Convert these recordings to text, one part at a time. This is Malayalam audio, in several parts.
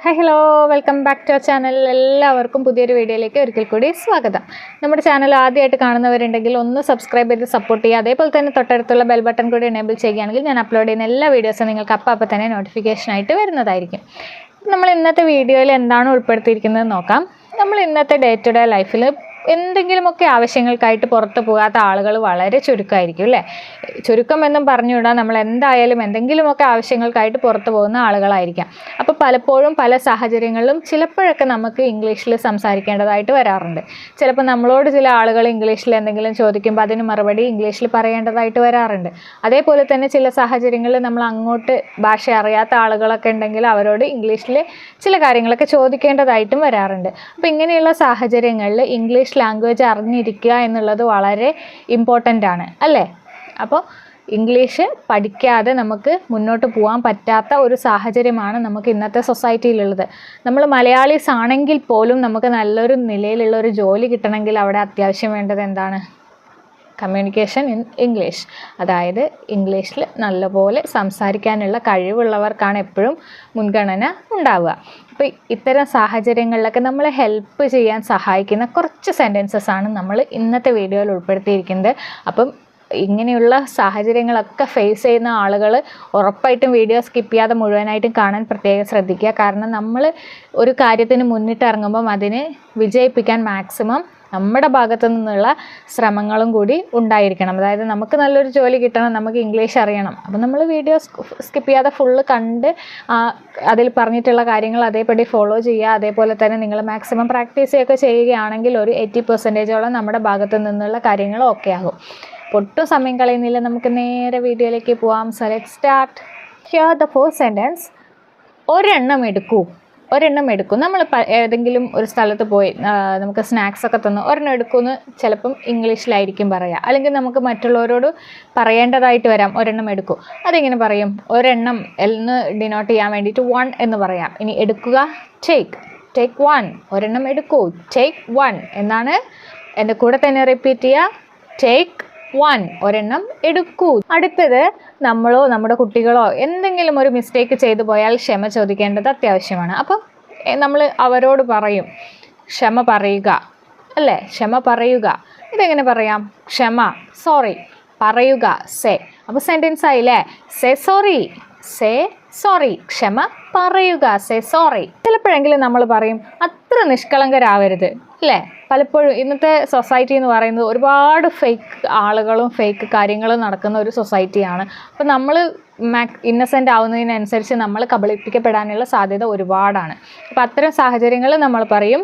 Hello welcome back to our channel. എല്ലാവർക്കും പുതിയൊരു വീഡിയോയിലേക്ക് ഒരിക്കൽ കൂടി സ്വാഗതം. നമ്മുടെ ചാനൽ ആദ്യമായിട്ട് കാണുന്നവരുണ്ടെങ്കിൽ ഒന്ന് സബ്സ്ക്രൈബ് ചെയ്ത് സപ്പോർട്ട് ചെയ്യുക. അതേപോലെ തന്നെ തൊട്ടടുത്തുള്ള ബെൽ ബട്ടൺ കൂടി എനേബിൾ ചെയ്യുകയാണെങ്കിൽ ഞാൻ അപ്ലോഡ് ചെയ്യുന്ന എല്ലാ വീഡിയോസും നിങ്ങൾക്ക് അപ്പം തന്നെ നോട്ടിഫിക്കേഷനായിട്ട് വരുന്നതായിരിക്കും. നമ്മൾ ഇന്നത്തെ വീഡിയോയിൽ എന്താണ് ഉൾപ്പെടുത്തിയിരിക്കുന്നത് നോക്കാം. നമ്മൾ ഇന്നത്തെ ഡേ ടു ഡേ ലൈഫിൽ എന്തെങ്കിലുമൊക്കെ ആവശ്യങ്ങൾക്കായിട്ട് പുറത്ത് പോകാത്ത ആളുകൾ വളരെ ചുരുക്കമായിരിക്കും അല്ലേ. ചുരുക്കം എന്നും പറഞ്ഞുവിടാം, നമ്മൾ എന്തായാലും എന്തെങ്കിലുമൊക്കെ ആവശ്യങ്ങൾക്കായിട്ട് പുറത്ത് പോകുന്ന ആളുകളായിരിക്കാം. അപ്പോൾ പലപ്പോഴും പല സാഹചര്യങ്ങളിലും ചിലപ്പോഴൊക്കെ നമുക്ക് ഇംഗ്ലീഷിൽ സംസാരിക്കേണ്ടതായിട്ട് വരാറുണ്ട്. ചിലപ്പോൾ നമ്മളോട് ചില ആളുകൾ ഇംഗ്ലീഷിൽ എന്തെങ്കിലും ചോദിക്കുമ്പോൾ അതിന് മറുപടി ഇംഗ്ലീഷിൽ പറയേണ്ടതായിട്ട് വരാറുണ്ട്. അതേപോലെ തന്നെ ചില സാഹചര്യങ്ങളിൽ നമ്മൾ അങ്ങോട്ട് ഭാഷ അറിയാത്ത ആളുകളൊക്കെ ഉണ്ടെങ്കിൽ അവരോട് ഇംഗ്ലീഷിൽ ചില കാര്യങ്ങളൊക്കെ ചോദിക്കേണ്ടതായിട്ടും വരാറുണ്ട്. അപ്പോൾ ഇങ്ങനെയുള്ള സാഹചര്യങ്ങളിൽ ഇംഗ്ലീഷ് ലാംഗ്വേജ് അറിഞ്ഞിരിക്കുക എന്നുള്ളത് വളരെ ഇമ്പോർട്ടൻ്റ് ആണ് അല്ലേ. അപ്പോൾ ഇംഗ്ലീഷ് പഠിക്കാതെ നമുക്ക് മുന്നോട്ട് പോകാൻ പറ്റാത്ത ഒരു സാഹചര്യമാണ് നമുക്ക് ഇന്നത്തെ സൊസൈറ്റിയിലുള്ളത്. നമ്മൾ മലയാളീസ് ആണെങ്കിൽ പോലും നമുക്ക് നല്ലൊരു നിലയിലുള്ള ഒരു ജോലി കിട്ടണമെങ്കിൽ അവിടെ അത്യാവശ്യം വേണ്ടത് എന്താണ്? Communication in English. അതായത് ഇംഗ്ലീഷിൽ നല്ലപോലെ സംസാരിക്കാനുള്ള കഴിവുള്ളവർക്കാണ് എപ്പോഴും മുൻഗണന ഉണ്ടാവുക. അപ്പോൾ ഇത്തരം സാഹചര്യങ്ങളിലൊക്കെ നമ്മളെ ഹെൽപ്പ് ചെയ്യാൻ സഹായിക്കുന്ന കുറച്ച് സെൻറ്റൻസസ് ആണ് നമ്മൾ ഇന്നത്തെ വീഡിയോയിൽ ഉൾപ്പെടുത്തിയിരിക്കുന്നത്. അപ്പം ഇങ്ങനെയുള്ള സാഹചര്യങ്ങളൊക്കെ ഫേസ് ചെയ്യുന്ന ആളുകൾ ഉറപ്പായിട്ടും വീഡിയോ സ്കിപ്പ് ചെയ്യാതെ മുഴുവനായിട്ടും കാണാൻ പ്രത്യേകം ശ്രദ്ധിക്കുക. കാരണം നമ്മൾ ഒരു കാര്യത്തിന് മുന്നിട്ടിറങ്ങുമ്പം അതിനെ വിജയിപ്പിക്കാൻ മാക്സിമം നമ്മുടെ ഭാഗത്തു നിന്നുള്ള ശ്രമങ്ങളും കൂടി ഉണ്ടായിരിക്കണം. അതായത് നമുക്ക് നല്ലൊരു ജോലി കിട്ടണം, നമുക്ക് ഇംഗ്ലീഷ് അറിയണം. അപ്പം നമ്മൾ വീഡിയോ സ്കിപ്പ് ചെയ്യാതെ ഫുള്ള് കണ്ട് അതിൽ പറഞ്ഞിട്ടുള്ള കാര്യങ്ങൾ അതേപടി ഫോളോ ചെയ്യുക. അതേപോലെ തന്നെ നിങ്ങൾ മാക്സിമം പ്രാക്ടീസ് ചെയ്യുകയൊക്കെ ചെയ്യുകയാണെങ്കിൽ ഒരു 80% നമ്മുടെ ഭാഗത്തു നിന്നുള്ള കാര്യങ്ങൾ ഓക്കെ ആകും. ഒട്ടും സമയം കളയുന്നില്ല, നമുക്ക് നേരെ വീഡിയോയിലേക്ക് പോവാം. So let's start. Here the first sentence. ഒരെണ്ണം എടുക്കും. നമ്മൾ ഏതെങ്കിലും ഒരു സ്ഥലത്ത് പോയി നമുക്ക് സ്നാക്സൊക്കെ തന്നു ഒരെണ്ണം എടുക്കുമെന്ന് ചിലപ്പം ഇംഗ്ലീഷിലായിരിക്കും പറയുക. അല്ലെങ്കിൽ നമുക്ക് മറ്റുള്ളവരോട് പറയേണ്ടതായിട്ട് വരാം ഒരെണ്ണം എടുക്കൂ. അതെങ്ങനെ പറയും? ഒരെണ്ണം എന്ന് ഡിനോട്ട് ചെയ്യാൻ വേണ്ടിയിട്ട് 1 എന്ന് പറയാം. ഇനി എടുക്കുക, ടേക്ക് 1. ഒരെണ്ണം എടുക്കൂ, ടേക്ക് 1 എന്നാണ്. എൻ്റെ കൂടെ തന്നെ റിപ്പീറ്റ് ചെയ്യുക, ടേക്ക് 1. ഒരെണ്ണം എടുക്കൂ. അടുത്തത് നമ്മളോ നമ്മുടെ കുട്ടികളോ എന്തെങ്കിലും ഒരു മിസ്റ്റേക്ക് ചെയ്തു പോയാൽ ക്ഷമ ചോദിക്കേണ്ടത് അത്യാവശ്യമാണ്. അപ്പം നമ്മൾ അവരോട് പറയും ക്ഷമ പറയുക അല്ലേ, ക്ഷമ പറയുക. ഇതെങ്ങനെ പറയാം? ക്ഷമ, സോറി, പറയുക, സേ. അപ്പോൾ സെൻറ്റൻസ് ആയില്ലേ. സേ സോറി, ക്ഷമ പറയുക, സേ സോറി. ചിലപ്പോഴെങ്കിലും നമ്മൾ പറയും അത്ര നിഷ്കളങ്കരാവരുത് അല്ലേ. പലപ്പോഴും ഇന്നത്തെ സൊസൈറ്റി എന്ന് പറയുന്നത് ഒരുപാട് ഫേക്ക് ആളുകളും ഫേക്ക് കാര്യങ്ങളും നടക്കുന്ന ഒരു സൊസൈറ്റിയാണ്. അപ്പോൾ നമ്മൾ ഇന്നസെൻ്റ് ആവുന്നതിനനുസരിച്ച് നമ്മൾ കബളിപ്പിക്കപ്പെടാനുള്ള സാധ്യത ഒരുപാടാണ്. അപ്പോൾ അത്തരം സാഹചര്യങ്ങളിൽ നമ്മൾ പറയും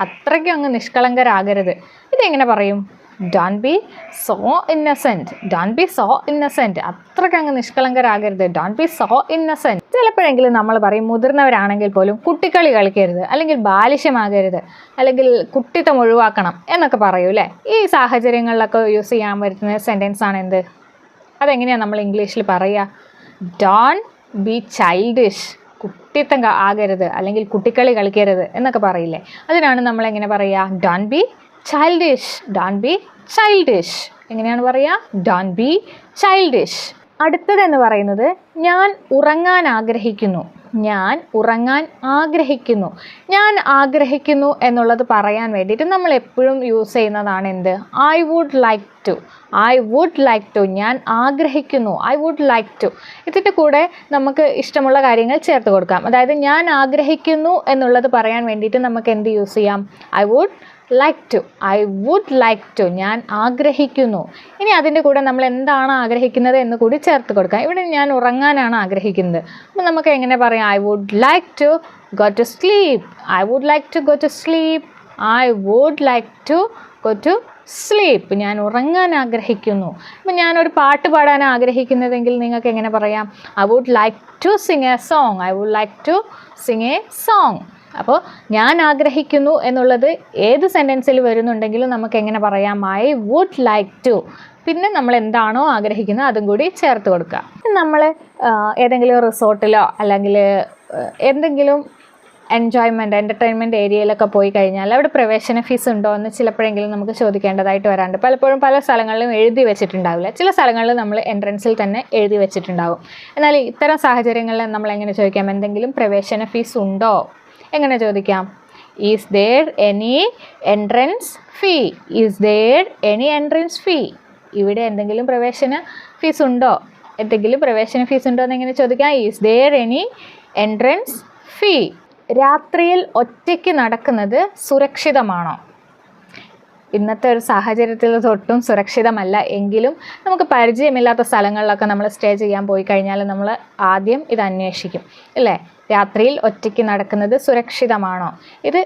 അത്രയ്ക്കും അങ്ങ് നിഷ്കളങ്കരാകരുത്. ഇതെങ്ങനെ പറയും? Don't be so innocent. അത്രയ്ക്ക് അങ്ങ് നിഷ്കളങ്കരാകരുത്, ഡോണ്ട് ബി സോ ഇന്നസെൻറ്റ്. ചിലപ്പോഴെങ്കിലും നമ്മൾ പറയും മുതിർന്നവരാണെങ്കിൽ പോലും കുട്ടിക്കളി കളിക്കരുത്, അല്ലെങ്കിൽ ബാലിശമാകരുത്, അല്ലെങ്കിൽ കുട്ടിത്തം ഒഴിവാക്കണം എന്നൊക്കെ പറയൂ അല്ലേ. ഈ സാഹചര്യങ്ങളിലൊക്കെ യൂസ് ചെയ്യാൻ പറ്റുന്ന സെൻറ്റൻസ് ആണ് എന്ത്? അതെങ്ങനെയാണ് നമ്മൾ ഇംഗ്ലീഷിൽ പറയുക? Don't be childish. കുട്ടിത്തം ആകരുത് അല്ലെങ്കിൽ കുട്ടിക്കളി കളിക്കരുത് എന്നൊക്കെ പറയില്ലേ. അതിനാണ് നമ്മൾ എങ്ങനെ പറയുക? Don't be childish. എങ്ങനെയാണ് പറയുക? Don't be childish. അടുത്തതെന്ന് പറയുന്നത് ഞാൻ ഉറങ്ങാൻ ആഗ്രഹിക്കുന്നു. ഞാൻ ആഗ്രഹിക്കുന്നു എന്നുള്ളത് പറയാൻ വേണ്ടിയിട്ട് നമ്മൾ എപ്പോഴും യൂസ് ചെയ്യുന്നതാണ് എന്ത്? I would like to. ഞാൻ ആഗ്രഹിക്കുന്നു, ഐ വുഡ് ലൈക്ക് ടു. ഇതിൻ്റെ കൂടെ നമുക്ക് ഇഷ്ടമുള്ള കാര്യങ്ങൾ ചേർത്ത് കൊടുക്കാം. അതായത് ഞാൻ ആഗ്രഹിക്കുന്നു എന്നുള്ളത് പറയാൻ വേണ്ടിയിട്ട് നമുക്ക് എന്ത് യൂസ് ചെയ്യാം? I would like to. ഞാൻ ആഗ്രഹിക്കുന്നു. ഇനി അതിൻ്റെ കൂടെ നമ്മൾ എന്താണ് ആഗ്രഹിക്കുന്നത് എന്ന് കൂടി ചേർത്ത് കൊടുക്കാം. ഇവിടെ ഞാൻ ഉറങ്ങാനാണ് ആഗ്രഹിക്കുന്നത്. അപ്പോൾ നമുക്ക് എങ്ങനെ പറയാം? I would like to go to sleep. ഞാൻ ഉറങ്ങാൻ ആഗ്രഹിക്കുന്നു. അപ്പം ഞാനൊരു പാട്ട് പാടാൻ ആഗ്രഹിക്കുന്നതെങ്കിൽ നിങ്ങൾക്ക് എങ്ങനെ പറയാം? I would like to sing a song. അപ്പോൾ ഞാൻ ആഗ്രഹിക്കുന്നു എന്നുള്ളത് ഏത് സെൻറ്റൻസിൽ വരുന്നുണ്ടെങ്കിലും നമുക്ക് എങ്ങനെ പറയാം? I would like to. പിന്നെ നമ്മൾ എന്താണോ ആഗ്രഹിക്കുന്നത് അതും കൂടി ചേർത്ത് കൊടുക്കുക. നമ്മൾ ഏതെങ്കിലും റിസോർട്ടിലോ അല്ലെങ്കിൽ എന്തെങ്കിലും എൻ്റർടൈൻമെൻറ്റ് ഏരിയയിലൊക്കെ പോയി കഴിഞ്ഞാൽ അവിടെ പ്രവേശന ഫീസ് ഉണ്ടോ എന്ന് ചിലപ്പോഴെങ്കിലും നമുക്ക് ചോദിക്കേണ്ടതായിട്ട് വരാറുണ്ട്. പലപ്പോഴും പല സ്ഥലങ്ങളിലും എഴുതി വെച്ചിട്ടുണ്ടാവില്ല, ചില സ്ഥലങ്ങളിൽ നമ്മൾ എൻട്രൻസിൽ തന്നെ എഴുതി വെച്ചിട്ടുണ്ടാവും. എന്നാൽ ഇത്തരം സാഹചര്യങ്ങളിൽ നമ്മൾ എങ്ങനെ ചോദിക്കാം? എന്തെങ്കിലും പ്രവേശന ഫീസ് ഉണ്ടോ? എങ്ങനെ ചോദിക്കാം? Is there any entrance fee? Is there any entrance fee? ഇവിടെ എന്തെങ്കിലും പ്രവേശന ഫീസ് ഉണ്ടോ? എന്തെങ്കിലും പ്രവേശന ഫീസ് ഉണ്ടോ എന്ന് എങ്ങനെ ചോദിക്കാം? Is there any entrance fee? രാത്രിയിൽ ഒറ്റയ്ക്ക് നടക്കുന്നത് സുരക്ഷിതമാണോ? ഇന്നത്തെ ഒരു സാഹചര്യത്തിൽ തൊട്ടും സുരക്ഷിതമല്ല. എങ്കിലും നമുക്ക് പരിചയമില്ലാത്ത സ്ഥലങ്ങളിലൊക്കെ നമ്മൾ സ്റ്റേ ചെയ്യാൻ പോയി കഴിഞ്ഞാൽ നമ്മൾ ആദ്യം ഇത് അന്വേഷിക്കും, അല്ലേ? രാത്രിയിൽ ഒറ്റയ്ക്ക് നടക്കുന്നത് സുരക്ഷിതമാണോ? ഇത്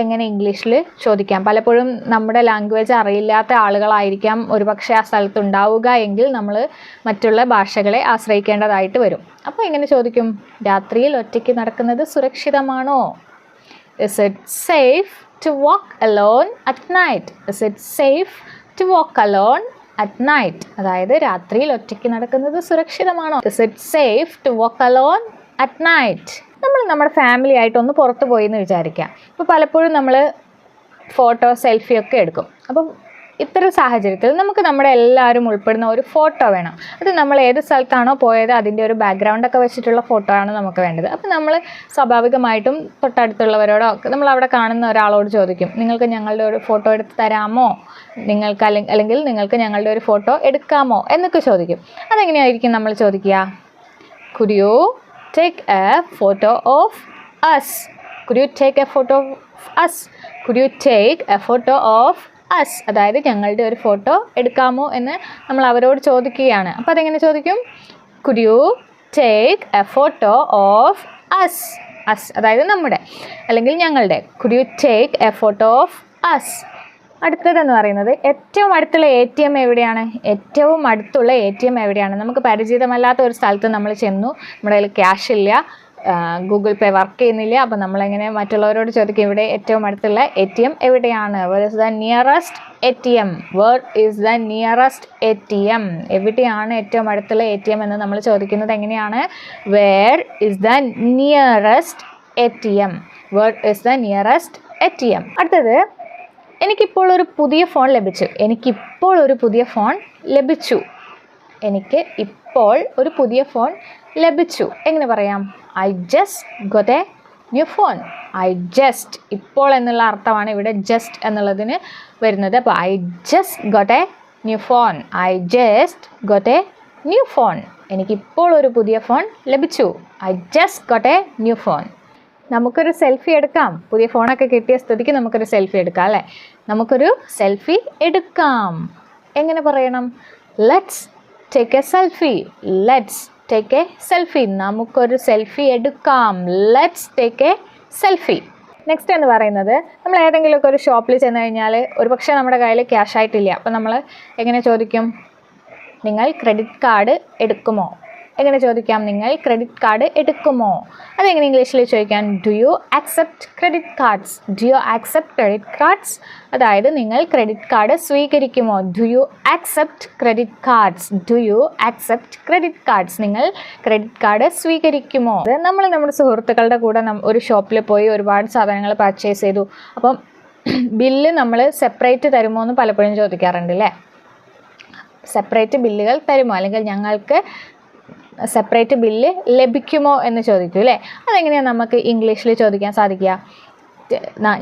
എങ്ങനെ ഇംഗ്ലീഷിൽ ചോദിക്കാം? പലപ്പോഴും നമ്മുടെ ലാംഗ്വേജ് അറിയില്ലാത്ത ആളുകളായിരിക്കാം ഒരുപക്ഷെ ആ സ്ഥലത്ത് ഉണ്ടാവുക എങ്കിൽ നമ്മൾ മറ്റുള്ള ഭാഷകളെ ആശ്രയിക്കേണ്ടതായിട്ട് വരും. അപ്പോൾ എങ്ങനെ ചോദിക്കും? രാത്രിയിൽ ഒറ്റയ്ക്ക് നടക്കുന്നത് സുരക്ഷിതമാണോ? Is it safe to walk alone at night? Is it safe to walk alone at night? അതായത് രാത്രിയിൽ ഒറ്റയ്ക്ക് നടക്കുന്നത് സുരക്ഷിതമാണോ? Is it safe to walk alone at night? നമ്മൾ നമ്മുടെ ഫാമിലി ആയിട്ടൊന്ന് പുറത്ത് പോയി എന്ന് വിചാരിക്കാം. ഇപ്പോൾ പലപ്പോഴും നമ്മൾ ഫോട്ടോ സെൽഫി ഒക്കെ എടുക്കും. അപ്പം ഇത്തരം സാഹചര്യത്തിൽ നമുക്ക് നമ്മുടെ എല്ലാവരും ഉൾപ്പെടുന്ന ഒരു ഫോട്ടോ വേണം. അത് നമ്മൾ ഏത് സ്ഥലത്താണോ പോയത് അതിൻ്റെ ഒരു ബാക്ക്ഗ്രൗണ്ടൊക്കെ വെച്ചിട്ടുള്ള ഫോട്ടോ ആണ് നമുക്ക് വേണ്ടത്. അപ്പോൾ നമ്മൾ സ്വാഭാവികമായിട്ടും തൊട്ടടുത്തുള്ളവരോടോ നമ്മൾ അവിടെ കാണുന്ന ഒരാളോട് ചോദിക്കും, നിങ്ങൾക്ക് ഞങ്ങളുടെ ഒരു ഫോട്ടോ എടുത്ത് തരാമോ? നിങ്ങൾക്ക് അല്ലെങ്കിൽ നിങ്ങൾക്ക് ഞങ്ങളുടെ ഒരു ഫോട്ടോ എടുക്കാമോ എന്നൊക്കെ ചോദിക്കും. അതെങ്ങനെയായിരിക്കും നമ്മൾ ചോദിക്കുക? Could you take a photo of us? Could you take a photo of us? Could you take a photo of us? അതായത് ഞങ്ങളുടെ ഒരു ഫോട്ടോ എടുക്കാമോ എന്ന് നമ്മൾ അവരോട് ചോദിക്കുകയാണ്. അപ്പോൾ അതെങ്ങനെ ചോദിക്കും? Could you take a photo of us? us അതായത് നമ്മുടെ അല്ലെങ്കിൽ ഞങ്ങളുടെ. Could you take a photo of us? അടുത്തതെന്ന് പറയുന്നത് ഏറ്റവും അടുത്തുള്ള ATM എവിടെയാണ്? ഏറ്റവും അടുത്തുള്ള ATM എവിടെയാണ്? നമുക്ക് പരിചിതമല്ലാത്ത ഒരു സ്ഥലത്ത് നമ്മൾ ചെന്നു, നമ്മുടെ കയ്യിൽ ക്യാഷ് ഇല്ല, ഗൂഗിൾ പേ വർക്ക് ചെയ്യുന്നില്ല. അപ്പോൾ നമ്മളെങ്ങനെ മറ്റുള്ളവരോട് ചോദിക്കും, ഇവിടെ ഏറ്റവും അടുത്തുള്ള ATM എവിടെയാണ്? Where is the nearest ATM? Where is the nearest ATM? എവിടെയാണ് ഏറ്റവും അടുത്തുള്ള ATM എന്ന് നമ്മൾ ചോദിക്കുന്നത് എങ്ങനെയാണ്? Where is the nearest ATM? Where is the nearest ATM? അടുത്തത്, എനിക്കിപ്പോൾ ഒരു പുതിയ ഫോൺ ലഭിച്ചു. എനിക്കിപ്പോൾ ഒരു പുതിയ ഫോൺ ലഭിച്ചു. എനിക്ക് ഇപ്പോൾ ഒരു പുതിയ ഫോൺ ലഭിച്ചു എങ്ങനെ പറയാം? I just got a new phone. I just, ഇപ്പോൾ എന്നുള്ള അർത്ഥമാണ് ഇവിടെ just എന്നുള്ളതിന് വരുന്നത്. അപ്പോൾ I just got a new phone. I just got a new phone. എനിക്കിപ്പോൾ ഒരു പുതിയ ഫോൺ ലഭിച്ചു. I just got a new phone. നമുക്കൊരു സെൽഫി എടുക്കാം. പുതിയ ഫോണൊക്കെ കിട്ടിയ സ്ഥിതിക്ക് നമുക്കൊരു സെൽഫി എടുക്കാം, അല്ലേ? നമുക്കൊരു സെൽഫി എടുക്കാം. എങ്ങനെ പറയണം? Let's take A selfie. Let's take A selfie. നമുക്കൊരു സെൽഫി എടുക്കാം. Let's take A selfie. Next എന്ന് പറയുന്നത്, നമ്മൾ ഏതെങ്കിലുമൊക്കെ ഒരു ഷോപ്പിൽ ചെന്ന് കഴിഞ്ഞാൽ ഒരുപക്ഷെ നമ്മുടെ കയ്യിൽ ക്യാഷ് ആയിട്ടില്ല. അപ്പോൾ നമ്മൾ എങ്ങനെ ചോദിക്കും? നിങ്ങൾ ക്രെഡിറ്റ് കാർഡ് എടുക്കുമോ? എങ്ങനെ ചോദിക്കാം? നിങ്ങൾ ക്രെഡിറ്റ് കാർഡ് എടുക്കുമോ? അതെങ്ങനെ ഇംഗ്ലീഷിൽ ചോദിക്കാം? Do you accept credit cards? Do you accept credit cards? അതായത് നിങ്ങൾ ക്രെഡിറ്റ് കാർഡ് സ്വീകരിക്കുമോ? Do you accept credit cards? Do you accept credit cards? നിങ്ങൾ ക്രെഡിറ്റ് കാർഡ് സ്വീകരിക്കുമോ? നമ്മൾ നമ്മുടെ സുഹൃത്തുക്കളുടെ കൂടെ ഒരു ഷോപ്പിൽ പോയി ഒരുപാട് സാധനങ്ങൾ പർച്ചേസ് ചെയ്തു. അപ്പം ബില്ല് നമ്മൾ സെപ്പറേറ്റ് തരുമോ എന്ന് പലപ്പോഴും ചോദിക്കാറുണ്ട്, അല്ലേ? സെപ്പറേറ്റ് ബില്ലുകൾ തരുമോ, അല്ലെങ്കിൽ ഞങ്ങൾക്ക് സെപ്പറേറ്റ് ബില്ല് ലഭിക്കുമോ എന്ന് ചോദിക്കും, അല്ലേ? അതെങ്ങനെയാണ് നമുക്ക് ഇംഗ്ലീഷിൽ ചോദിക്കാൻ സാധിക്കുക?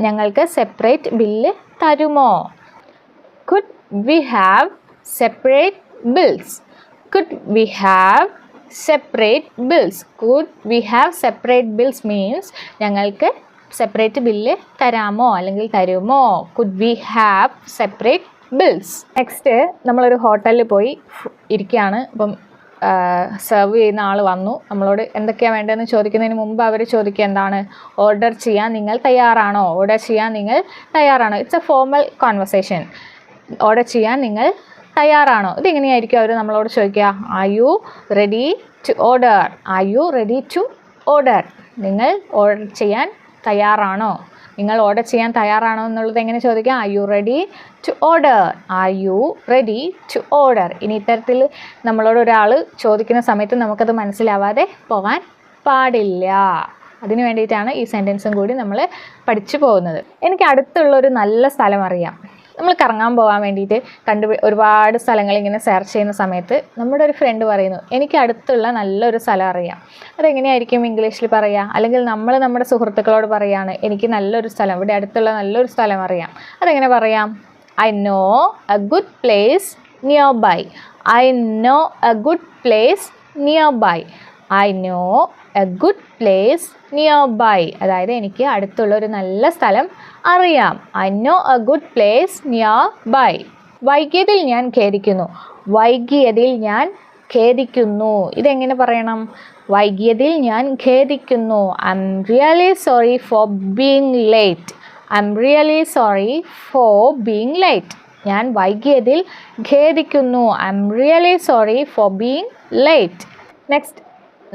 ഞങ്ങൾക്ക് സെപ്പറേറ്റ് ബില്ല് തരുമോ? Could we have separate bills? Could we have separate bills? Could we have separate bills means ഞങ്ങൾക്ക് സെപ്പറേറ്റ് ബില്ല് തരാമോ അല്ലെങ്കിൽ തരുമോ? Could we have separate bills? Next, നമ്മളൊരു ഹോട്ടലിൽ പോയി ഇരിക്കുകയാണ്. അപ്പം സെർവ് ചെയ്യുന്ന ആൾ വന്നു. നമ്മളോട് എന്തൊക്കെയാണ് വേണ്ടതെന്ന് ചോദിക്കുന്നതിന് മുമ്പ് അവർ ചോദിക്കുക എന്താണ്? ഓർഡർ ചെയ്യാൻ നിങ്ങൾ തയ്യാറാണോ? ഓർഡർ ചെയ്യാൻ നിങ്ങൾ തയ്യാറാണോ? It's a formal conversation. Order ചെയ്യാൻ നിങ്ങൾ തയ്യാറാണോ? ഇതെങ്ങനെയായിരിക്കും അവർ നമ്മളോട് ചോദിക്കുക? Are you ready to order? Are you ready to order? നിങ്ങൾ ഓർഡർ ചെയ്യാൻ തയ്യാറാണോ? നിങ്ങൾ ഓർഡർ ചെയ്യാൻ തയ്യാറാണോ എന്നുള്ളത് എങ്ങനെ ചോദിക്കാം? Are you ready to order? Are you ready to order? ഇനി ഇത്തരത്തിൽ നമ്മളോട് ഒരാൾ ചോദിക്കുന്ന സമയത്ത് നമുക്കത് മനസ്സിലാവാതെ പോകാൻ പാടില്ല. അതിന് വേണ്ടിയിട്ടാണ് ഈ സെൻറ്റൻസും കൂടി നമ്മൾ പഠിച്ചു പോകുന്നത്. എനിക്ക് അടുത്തുള്ളൊരു നല്ല സ്ഥലം അറിയാം. നമ്മൾ കറങ്ങാൻ പോകാൻ വേണ്ടിയിട്ട് ഒരുപാട് സ്ഥലങ്ങൾ ഇങ്ങനെ സെർച്ച് ചെയ്യുന്ന സമയത്ത് നമ്മുടെ ഒരു ഫ്രണ്ട് പറയുന്നു എനിക്ക് അടുത്തുള്ള നല്ലൊരു സ്ഥലം അറിയാം. അതെങ്ങനെയായിരിക്കും ഇംഗ്ലീഷിൽ പറയുക? അല്ലെങ്കിൽ നമ്മൾ നമ്മുടെ സുഹൃത്തുക്കളോട് പറയുകയാണ് എനിക്ക് നല്ലൊരു സ്ഥലം, ഇവിടെ അടുത്തുള്ള നല്ലൊരു സ്ഥലം അറിയാം. അതെങ്ങനെ പറയാം? I know a good place nearby. I know a good place nearby. I know a good place nearby. അതായത് എനിക്ക് അടുത്തുള്ള ഒരു നല്ല സ്ഥലം അറിയാം. I know a good place nearby. വൈകിയതിൽ ഞാൻ ഖേദിക്കുന്നു. വൈകിയതിൽ ഞാൻ ഖേദിക്കുന്നു. ഇതെങ്ങനെ പറയണം? വൈകിയതിൽ ഞാൻ ഖേദിക്കുന്നു. I am really sorry for being late. I am really sorry for being late. ഞാൻ വൈകിയതിൽ ഖേദിക്കുന്നു. I am really sorry for being late. Next,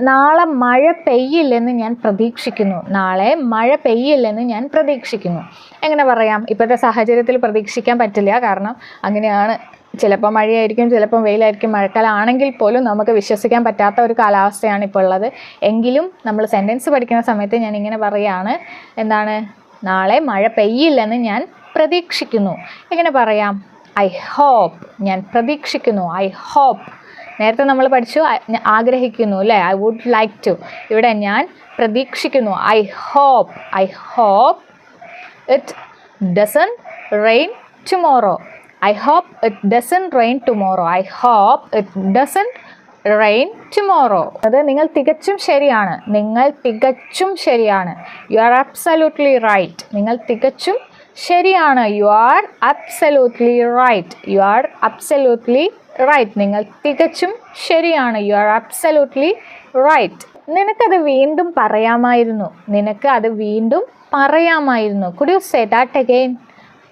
നാളെ മഴ പെയ്യില്ലെന്ന് ഞാൻ പ്രതീക്ഷിക്കുന്നു. നാളെ മഴ പെയ്യില്ലെന്ന് ഞാൻ പ്രതീക്ഷിക്കുന്നു. എങ്ങനെ പറയാം? ഇപ്പോഴത്തെ സാഹചര്യത്തിൽ പ്രതീക്ഷിക്കാൻ പറ്റില്ല, കാരണം അങ്ങനെയാണ്. ചിലപ്പോൾ മഴയായിരിക്കും, ചിലപ്പോൾ വെയിലായിരിക്കും. മഴക്കാലം ആണെങ്കിൽ പോലും നമുക്ക് വിശ്വസിക്കാൻ പറ്റാത്ത ഒരു കാലാവസ്ഥയാണ് ഇപ്പോൾ ഉള്ളത്. എങ്കിലും നമ്മൾ സെൻറ്റൻസ് പഠിക്കുന്ന സമയത്ത് ഞാൻ ഇങ്ങനെ പറയുകയാണ്, എന്താണ്? നാളെ മഴ പെയ്യില്ലെന്ന് ഞാൻ പ്രതീക്ഷിക്കുന്നു. എങ്ങനെ പറയാം? I hope. ഞാൻ പ്രതീക്ഷിക്കുന്നു. I hope. നേരത്തെ നമ്മൾ പഠിച്ചു ആഗ്രഹിക്കുന്നു അല്ലേ? I would like to. ഇവിടെ ഞാൻ പ്രതീക്ഷിക്കുന്നു. I hope. I hope it doesn't rain tomorrow. I hope it doesn't rain tomorrow. I hope it doesn't rain tomorrow. അത് നിങ്ങൾ തികച്ചും ശരിയാണ്. നിങ്ങൾ തികച്ചും ശരിയാണ്. You are absolutely right. നിങ്ങൾ തികച്ചും ശരിയാണ്. You are absolutely right. You are absolutely right. നിങ്ങൾ തികച്ചും ശരിയാണ്. You are absolutely right. നിനക്കത് വീണ്ടും പറയാമായിരുന്നു. നിനക്ക് അത് വീണ്ടും പറയാമായിരുന്നു. Could you say that again?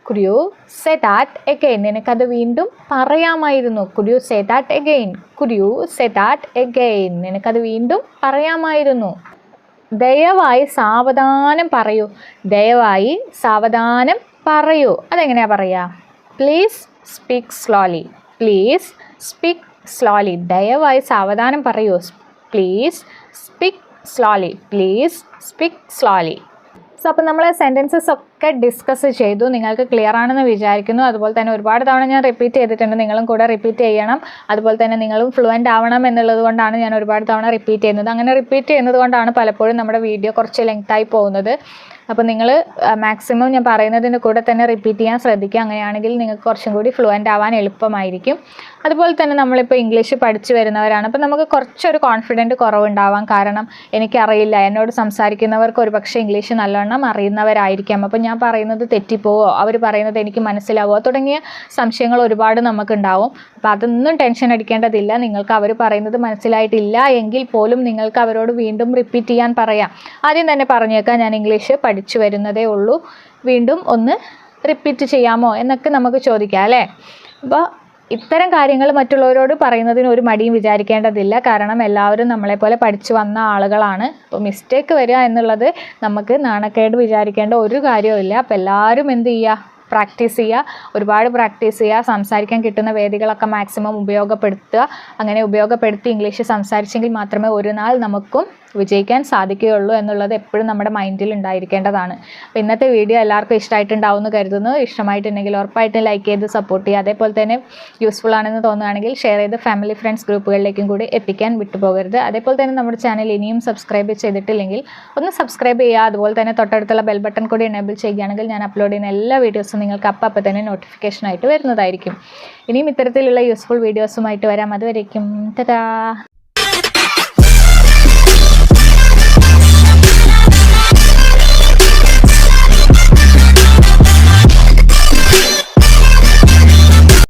Could you say that again? നിനക്കത് വീണ്ടും പറയാമായിരുന്നു. Could you say that again? Could you say that again? നിനക്കത് വീണ്ടും പറയാമായിരുന്നു. ദയവായി സാവധാനം പറയൂ. ദയവായി സാവധാനം പറയൂ. അതെങ്ങനെയാണ് പറയുക? Please speak slowly. Please speak slowly. ദയവായി സാവധാനം പറയൂ. Please speak slowly. Please speak slowly. So അപ്പോൾ നമ്മൾ സെൻറ്റൻസസ് ഒക്കെ ഡിസ്കസ് ചെയ്തു. നിങ്ങൾക്ക് ക്ലിയർ ആണെന്ന് വിചാരിക്കുന്നു. അതുപോലെ തന്നെ ഒരുപാട് തവണ ഞാൻ റിപ്പീറ്റ് ചെയ്തിട്ടുണ്ട്. നിങ്ങളും കൂടെ റിപ്പീറ്റ് ചെയ്യണം. അതുപോലെ തന്നെ നിങ്ങളും ഫ്ലുവൻ്റ് ആവണം എന്നുള്ളത് കൊണ്ടാണ് ഞാൻ ഒരുപാട് തവണ റിപ്പീറ്റ് ചെയ്യുന്നത്. അങ്ങനെ റിപ്പീറ്റ് ചെയ്യുന്നത് കൊണ്ടാണ് പലപ്പോഴും നമ്മുടെ വീഡിയോ കുറച്ച് ലെങ്തായി പോകുന്നത്. അപ്പോൾ നിങ്ങൾ മാക്സിമം ഞാൻ പറയുന്നതിൻ്റെ കൂടെ തന്നെ റിപ്പീറ്റ് ചെയ്യാൻ ശ്രദ്ധിക്കുക. അങ്ങനെയാണെങ്കിൽ നിങ്ങൾക്ക് കുറച്ചും കൂടി ഫ്ലുവൻ്റ് ആവാൻ എളുപ്പമായിരിക്കും. അതുപോലെ തന്നെ നമ്മളിപ്പോൾ ഇംഗ്ലീഷ് പഠിച്ചു വരുന്നവരാണ്. അപ്പോൾ നമുക്ക് കുറച്ചൊരു കോൺഫിഡൻറ്റ് കുറവുണ്ടാവാം. കാരണം എനിക്കറിയില്ല, എന്നോട് സംസാരിക്കുന്നവർക്ക് ഒരു പക്ഷേ ഇംഗ്ലീഷ് നല്ലോണം അറിയുന്നവരായിരിക്കാം. അപ്പോൾ ഞാൻ പറയുന്നത് തെറ്റിപ്പോവോ, അവർ പറയുന്നത് എനിക്ക് മനസ്സിലാവുമോ തുടങ്ങിയ സംശയങ്ങൾ ഒരുപാട് നമുക്കുണ്ടാവും. അപ്പോൾ അതൊന്നും ടെൻഷൻ അടിക്കേണ്ടതില്ല. നിങ്ങൾക്ക് അവർ പറയുന്നത് മനസ്സിലായിട്ടില്ല എങ്കിൽ പോലും നിങ്ങൾക്ക് അവരോട് വീണ്ടും റിപ്പീറ്റ് ചെയ്യാൻ പറയാം. ആദ്യം തന്നെ പറഞ്ഞേക്കാം, ഞാൻ ഇംഗ്ലീഷ് പഠിച്ചു വരുന്നതേ ഉള്ളൂ, വീണ്ടും ഒന്ന് റിപ്പീറ്റ് ചെയ്യാമോ എന്നൊക്കെ നമുക്ക് ചോദിക്കാം അല്ലേ? അപ്പോൾ ഇത്തരം കാര്യങ്ങൾ മറ്റുള്ളവരോട് പറയുന്നതിന് ഒരു മടിയും വിചാരിക്കേണ്ടതില്ല. കാരണം എല്ലാവരും നമ്മളെപ്പോലെ പഠിച്ചു വന്ന ആളുകളാണ്. അപ്പോൾ മിസ്റ്റേക്ക് വരിക എന്നുള്ളത് നമുക്ക് നാണക്കേട് വിചാരിക്കേണ്ട ഒരു കാര്യവുമില്ല. അപ്പോൾ എല്ലാവരും എന്ത് ചെയ്യുക? പ്രാക്ടീസ് ചെയ്യുക, ഒരുപാട് പ്രാക്ടീസ് ചെയ്യുക. സംസാരിക്കാൻ കിട്ടുന്ന വേദികളൊക്കെ മാക്സിമം ഉപയോഗപ്പെടുത്തുക. അങ്ങനെ ഉപയോഗപ്പെടുത്തി ഇംഗ്ലീഷ് സംസാരിച്ചെങ്കിൽ മാത്രമേ ഒരു നാൾ നമുക്കും വിജയിക്കാൻ സാധിക്കുകയുള്ളൂ എന്നുള്ളത് എപ്പോഴും നമ്മുടെ മൈൻഡിൽ ഉണ്ടായിരിക്കേണ്ടതാണ്. അപ്പോൾ ഇന്നത്തെ വീഡിയോ എല്ലാവർക്കും ഇഷ്ടമായിട്ടുണ്ടാവുമെന്ന് കരുതുന്നു. ഇഷ്ടമായിട്ടുണ്ടെങ്കിൽ ഉറപ്പായിട്ടും ലൈക്ക് ചെയ്ത് സപ്പോർട്ട് ചെയ്യുക. അതേപോലെ തന്നെ യൂസ്ഫുൾ ആണെന്ന് തോന്നുകയാണെങ്കിൽ ഷെയർ ചെയ്ത് ഫാമിലി ഫ്രണ്ട്സ് ഗ്രൂപ്പുകളിലേക്കും കൂടി എത്തിക്കാൻ വിട്ടുപോകരുത്. അതേപോലെ തന്നെ നമ്മുടെ ചാനൽ ഇനിയും സബ്സ്ക്രൈബ് ചെയ്തിട്ടില്ലെങ്കിൽ ഒന്ന് സബ്സ്ക്രൈബ് ചെയ്യുക. അതുപോലെ തന്നെ തൊട്ടടുത്തുള്ള ബെൽ ബട്ടൺ കൂടി എനേബിൾ ചെയ്യുകയാണെങ്കിൽ ഞാൻ അപ്ലോഡ് ചെയ്യുന്ന എല്ലാ വീഡിയോസും നിങ്ങൾക്ക് അപ്പം തന്നെ നോട്ടിഫിക്കേഷനായിട്ട് വരുന്നതായിരിക്കും. ഇനിയും ഇത്തരത്തിലുള്ള യൂസ്ഫുൾ വീഡിയോസുമായിട്ട് വരാം. അതുവരേക്കും ടാറ്റാ.